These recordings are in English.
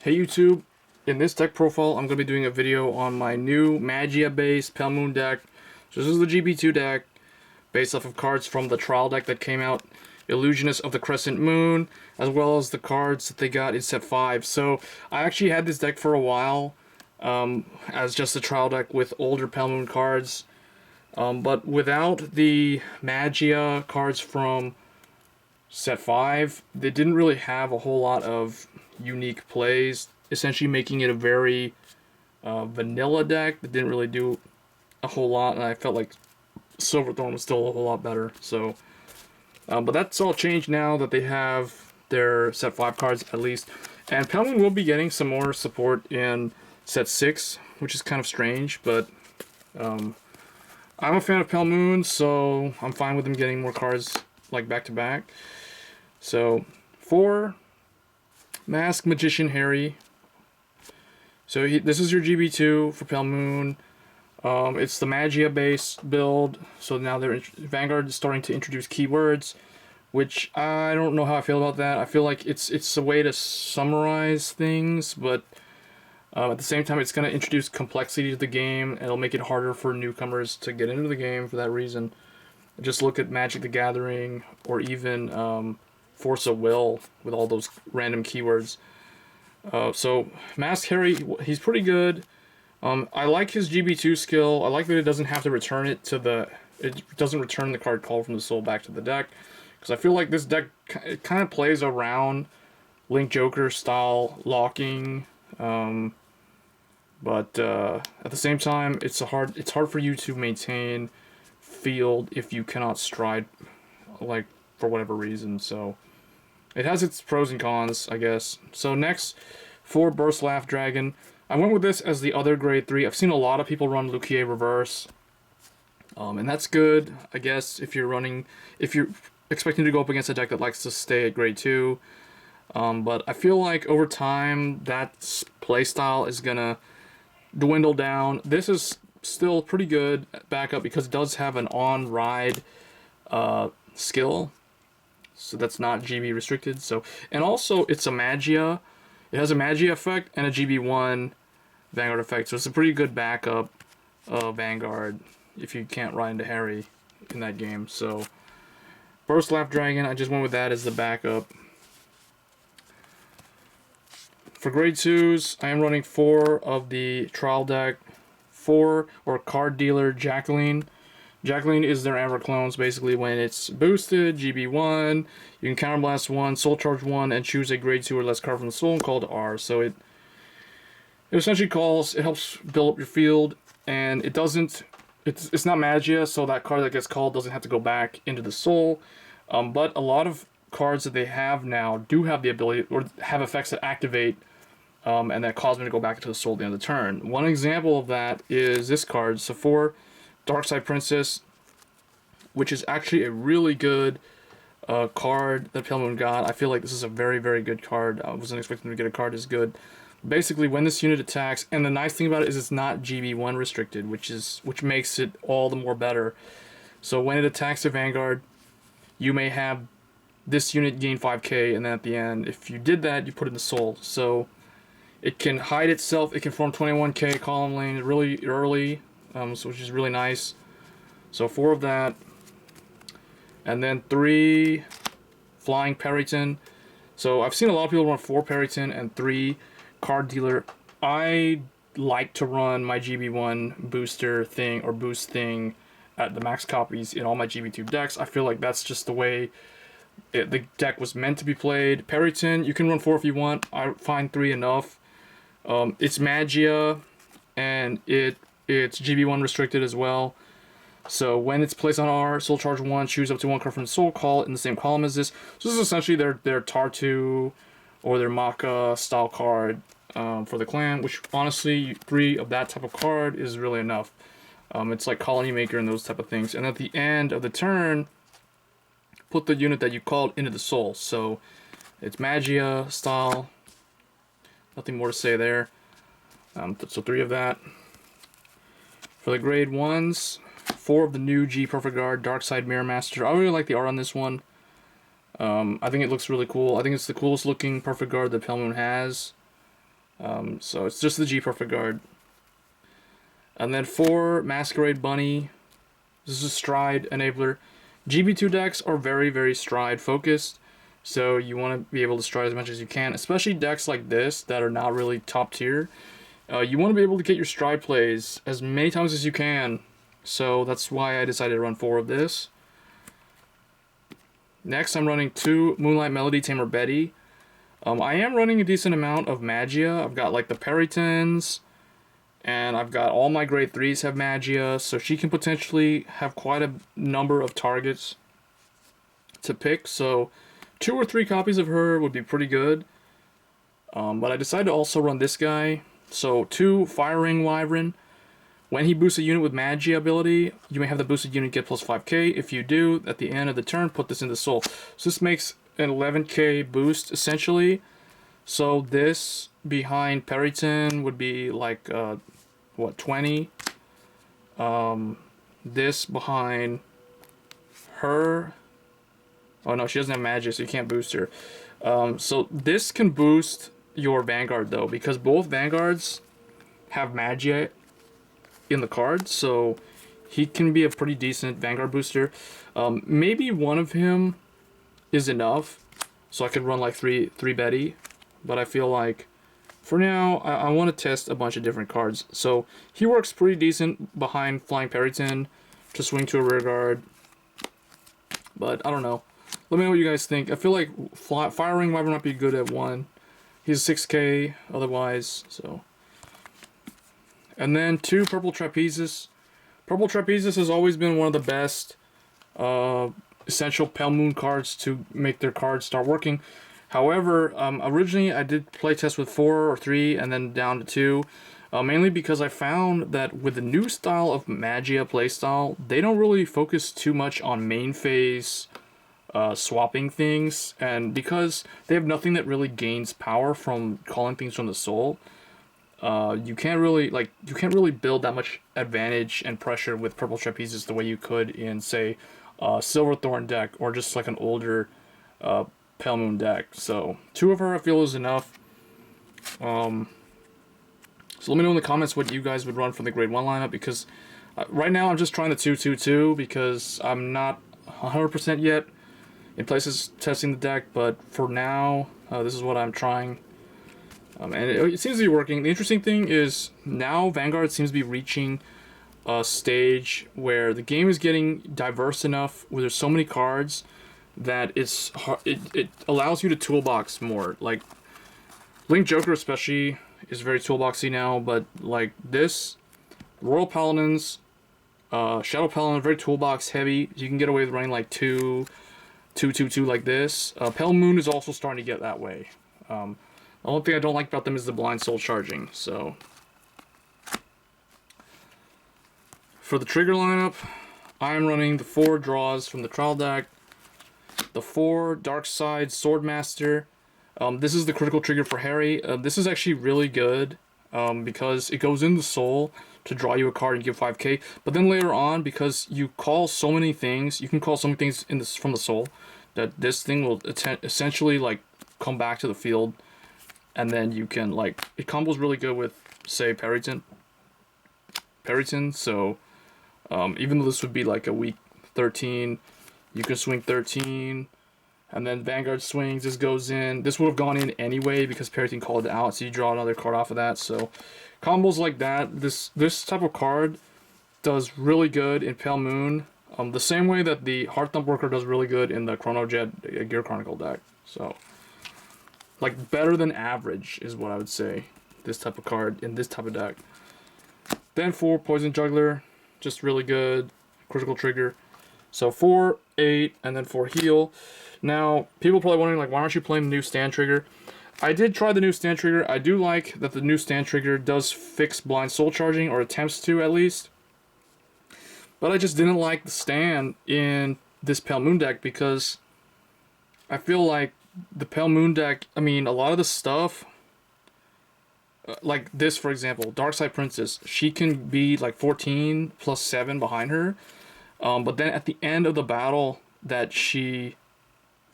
Hey YouTube, in this deck profile I'm going to be doing a video on my new Magia based Pale Moon deck. So this is the GB2 deck, based off of cards from the trial deck that came out, Illusionist of the Crescent Moon, as well as the cards that they got in set 5. So I actually had this deck for a while, as just a trial deck with older Pale Moon cards. But without the Magia cards from set 5, they didn't really have a whole lot of unique plays, essentially making it a very vanilla deck that didn't really do a whole lot, and I felt like Silverthorn was still a whole lot better. So, but that's all changed now that they have their set 5 cards at least, and Pale Moon will be getting some more support in set 6, which is kind of strange, but I'm a fan of Pale Moon, so I'm fine with them getting more cards like back to back. So for Mask Magician Harry. So this is your GB2 for Pale Moon. It's the Magia base build. So now Vanguard is starting to introduce keywords, which I don't know how I feel about that. I feel like it's a way to summarize things, but at the same time it's going to introduce complexity to the game, and it'll make it harder for newcomers to get into the game for that reason. Just look at Magic the Gathering, or even Force of Will with all those random keywords. So Mask Harry, he's pretty good. I like his GB2 skill. I like that it doesn't have to return it doesn't return the card called from the soul back to the deck, because I feel like this deck kind of plays around Link Joker style locking, but at the same time it's hard for you to maintain field if you cannot stride, like, for whatever reason. So it has its pros and cons, I guess. So next, for Burst Laugh Dragon, I went with this as the other grade 3. I've seen a lot of people run Luquier Reverse, and that's good, I guess, if you're expecting to go up against a deck that likes to stay at grade 2. But I feel like over time that playstyle is gonna dwindle down. This is still pretty good backup because it does have an on-ride skill, so that's not GB restricted. So, and also it's a Magia. It has a Magia effect and a GB1 Vanguard effect, so it's a pretty good backup Vanguard if you can't ride into Harry in that game. So Burst Laugh Dragon, I just went with that as the backup. For grade 2s, I am running 4 of the trial deck. 4, or Card Dealer Jacqueline. Jacqueline is their Amber clones. Basically, when it's boosted, GB1, you can counterblast 1, soul charge 1, and choose a grade 2 or less card from the soul and call to R. So it essentially it helps build up your field, and it's not Magia, so that card that gets called doesn't have to go back into the soul. But a lot of cards that they have now do have the ability, or have effects that activate, and that cause me to go back into the soul at the end of the turn. One example of that is this card. So for Darkside Princess, which is actually a really good card that Pale Moon got. I feel like this is a very, very good card. I wasn't expecting to get a card as good. Basically, when this unit attacks, and the nice thing about it is it's not GB1 restricted, which makes it all the more better. So when it attacks a Vanguard, you may have this unit gain 5k, and then at the end, if you did that, you put it in the soul. So it can hide itself. It can form 21k column lane really early, which is really nice. So 4 of that, and then 3 Flying Periton. So I've seen a lot of people run 4 Periton and 3 Card Dealer. I like to run my GB1 booster thing, or boost thing, at the max copies in all my GB2 decks. I feel like that's just the way the deck was meant to be played. Periton, you can run 4 if you want. I find 3 enough. It's Magia, and it's GB1 restricted as well. So when it's placed on R, soul charge 1, choose up to 1 card from the soul, call it in the same column as this. So this is essentially their Tartu or their Maka style card for the clan, which honestly 3 of that type of card is really enough. It's like Colony Maker and those type of things. And at the end of the turn, put the unit that you called into the soul. So it's Magia style. Nothing more to say there. So 3 of that. For the grade 1s, 4 of the new G Perfect Guard Darkside Mirror Master. I really like the art on this one. I think it looks really cool. I think it's the coolest looking Perfect Guard that Pale Moon has. So it's just the G Perfect Guard. And then 4, Masquerade Bunny. This is a Stride enabler. GB2 decks are very, very Stride focused. So you want to be able to Stride as much as you can, especially decks like this that are not really top tier. You want to be able to get your Stride plays as many times as you can. So that's why I decided to run 4 of this. Next, I'm running 2 Moonlight Melody Tamer Betty. I am running a decent amount of Magia. I've got like the Peritons, and I've got all my grade 3s have Magia, so she can potentially have quite a number of targets to pick. So 2 or 3 copies of her would be pretty good. But I decided to also run this guy. So 2 Fire Ring Wyvern. When he boosts a unit with Magia ability, you may have the boosted unit get plus 5k. If you do, at the end of the turn, put this into Soul. So this makes an 11k boost, essentially. So this behind Periton would be like, what, 20? This behind her... Oh no, she doesn't have Magia, so you can't boost her. So this can boost your Vanguard, though, because both Vanguards have Magia in the card, so he can be a pretty decent Vanguard booster. Maybe one of him is enough, so I could run like three Betty, but I feel like for now I want to test a bunch of different cards. So he works pretty decent behind Flying Periton to swing to a rear guard, but I don't know. Let me know what you guys think. I feel like Fire Ring Wyvern might be good at 1. He's 6k otherwise, so. And then 2 Purple Trapezes. Purple Trapezes has always been one of the best essential Pale Moon cards to make their cards start working. However, originally I did playtest with 4 or 3 and then down to 2. Mainly because I found that with the new style of Magia playstyle, they don't really focus too much on main phase swapping things. And because they have nothing that really gains power from calling things from the soul, you can't really build that much advantage and pressure with Purple Trapezes the way you could in, say, Silverthorn deck or just like an older Pale Moon deck. So 2 of her I feel is enough. So let me know in the comments what you guys would run for the grade 1 lineup, because right now I'm just trying the 2-2-2 because I'm not 100% yet in places testing the deck, but for now this is what I'm trying. And it seems to be working. The interesting thing is now Vanguard seems to be reaching a stage where the game is getting diverse enough, where there's so many cards that it allows you to toolbox more. Like Link Joker especially is very toolboxy now, but like this, Royal Paladins, Shadow Paladin, very toolbox heavy. You can get away with running like 2-2-2 like this. Pale Moon is also starting to get that way. The only thing I don't like about them is the blind soul charging. So for the trigger lineup, I am running the 4 draws from the trial deck, the 4 Dark Side Swordmaster. This is the critical trigger for Harry. This is actually really good because it goes into Soul to draw you a card and give 5k. But then later on, because you call so many things, you can call so many things from the Soul that this thing will essentially like come back to the field. And then you can, like, it combos really good with, say, Periton. So, even though this would be like a week 13, you can swing 13, and then Vanguard swings, this goes in. This would have gone in anyway because Periton called it out, so you draw another card off of that. So, combos like that, this type of card does really good in Pale Moon, the same way that the Heart Thump Worker does really good in the Chrono Jet Gear Chronicle deck. So, like, better than average is what I would say, this type of card in this type of deck. Then 4 Poison Juggler, just really good, critical trigger. So 4, 8, and then 4 heal. Now, people are probably wondering, like, why aren't you playing the new stand trigger? I did try the new stand trigger. I do like that the new stand trigger does fix blind soul charging, or attempts to at least. But I just didn't like the stand in this Pale Moon deck because I feel like the Pale Moon deck, I mean, a lot of the stuff, like this, for example, Darkside Princess, she can be like 14 plus 7 behind her. But then at the end of the battle that she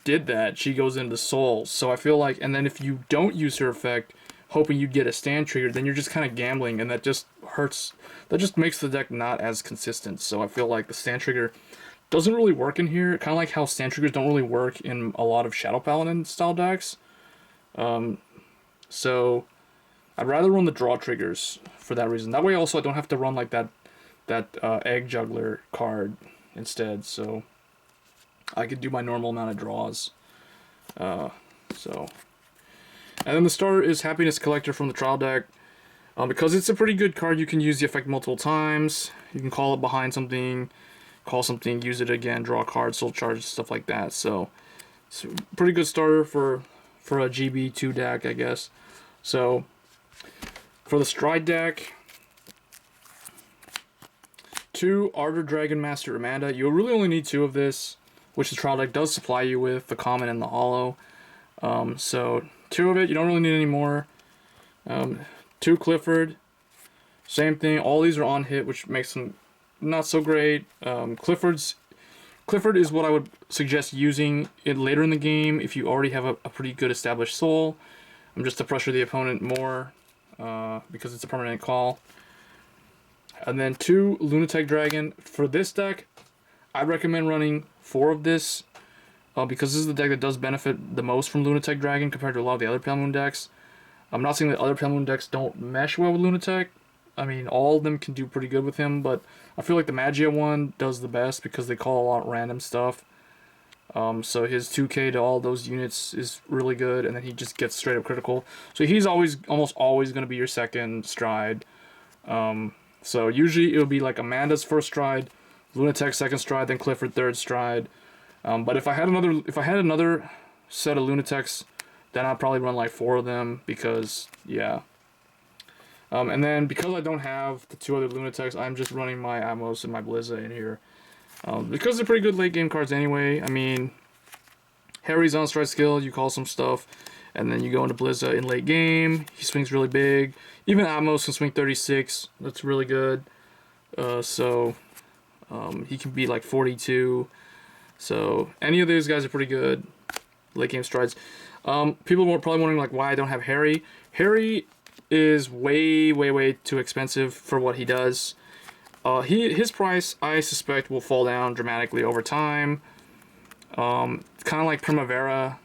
did that, she goes into Soul. So I feel like, and then if you don't use her effect, hoping you get a stand trigger, then you're just kind of gambling, and that just hurts. That just makes the deck not as consistent. So I feel like the stand trigger doesn't really work in here. Kind of like how stand triggers don't really work in a lot of Shadow Paladin style decks. So I'd rather run the draw triggers for that reason. That way also I don't have to run like that Egg Juggler card instead. So I could do my normal amount of draws. And then the starter is Happiness Collector from the trial deck. Because it's a pretty good card, you can use the effect multiple times. You can call it behind something, call something, use it again, draw a card, soul charge, stuff like that. So it's a pretty good starter for a GB2 deck, I guess. So for the Stride deck, 2 Ardor Dragon Master Amanda. You really only need 2 of this, which the trial deck does supply you with, the common and the holo. So 2 of it, you don't really need any more. 2 Clifford, same thing. All these are on hit, which makes them not so great. Clifford is what I would suggest using it later in the game if you already have a pretty good established soul, just to pressure the opponent more, because it's a permanent call. And then 2 Lunatic Dragon. For this deck, I'd recommend running 4 of this, because this is the deck that does benefit the most from Lunatic Dragon compared to a lot of the other Pale Moon decks. I'm not saying that other Pale Moon decks don't mesh well with Lunatic. I mean, all of them can do pretty good with him, but I feel like the Magia one does the best because they call a lot of random stuff. So his 2k to all those units is really good, and then he just gets straight up critical. So he's almost always going to be your second Stride. So usually it'll be like Amanda's first Stride, Lunatic second Stride, then Clifford third Stride. But if I had another set of Lunatics, then I'd probably run like 4 of them, because yeah. And then because I don't have the 2 other Lunatics, I'm just running my Atmos and my Blizza in here. Because they're pretty good late game cards anyway. I mean, Harry's on Stride skill, you call some stuff, and then you go into Blizza in late game. He swings really big. Even Atmos can swing 36. That's really good. He can be like 42. So any of these guys are pretty good late game Strides. People are probably wondering like why I don't have Harry. Harry is way too expensive for what he does. His price, I suspect, will fall down dramatically over time. Kind of like Primavera.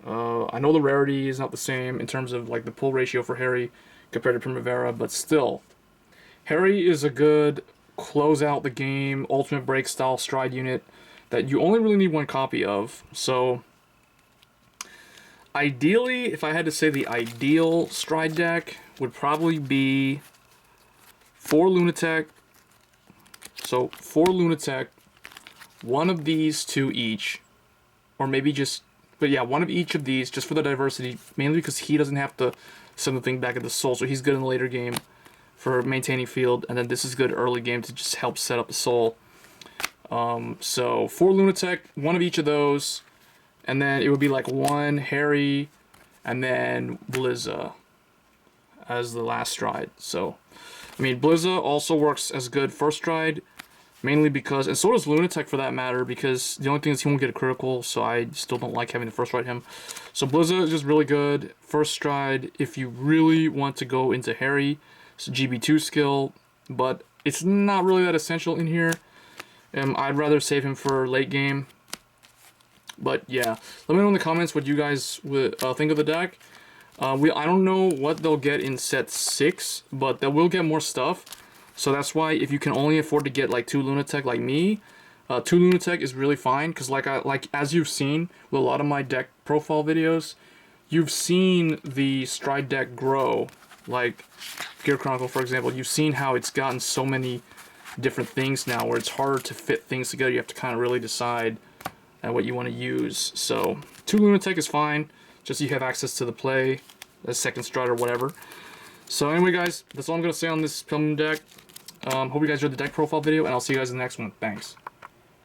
I know the rarity is not the same in terms of like the pull ratio for Harry compared to Primavera, but still, Harry is a good close out the game ultimate break style Stride unit that you only really need 1 copy of. So ideally, if I had to say the ideal Stride deck would probably be 4 Lunatic. So 4 Lunatic, 1 of these 2 each, or maybe just, but yeah, 1 of each of these just for the diversity, mainly because he doesn't have to send the thing back at the soul, so he's good in the later game for maintaining field, and then this is good early game to just help set up the soul. So 4 Lunatic, 1 of each of those, and then it would be like 1 Harry, and then Blizza as the last Stride. So, I mean, Blizza also works as good first Stride, mainly because, and so does Lunatic for that matter, because the only thing is he won't get a critical, so I still don't like having to first Stride him. So Blizza is just really good first Stride if you really want to go into Harry. It's a GB2 skill, but it's not really that essential in here. I'd rather save him for late game. But yeah, let me know in the comments what you guys would think of the deck. I don't know what they'll get in set 6, but they will get more stuff. So that's why if you can only afford to get like 2 Lunatic like me, 2 Lunatic is really fine. Because as you've seen with a lot of my deck profile videos, you've seen the Stride deck grow. Like Gear Chronicle, for example, you've seen how it's gotten so many different things now where it's hard to fit things together. You have to kind of really decide what you want to use. So 2 Lunatic is fine, just so you have access to the play, a second Stride or whatever. So anyway guys, that's all I'm going to say on this Pale Moon deck. Hope you guys enjoyed the deck profile video, and I'll see you guys in the next one. Thanks.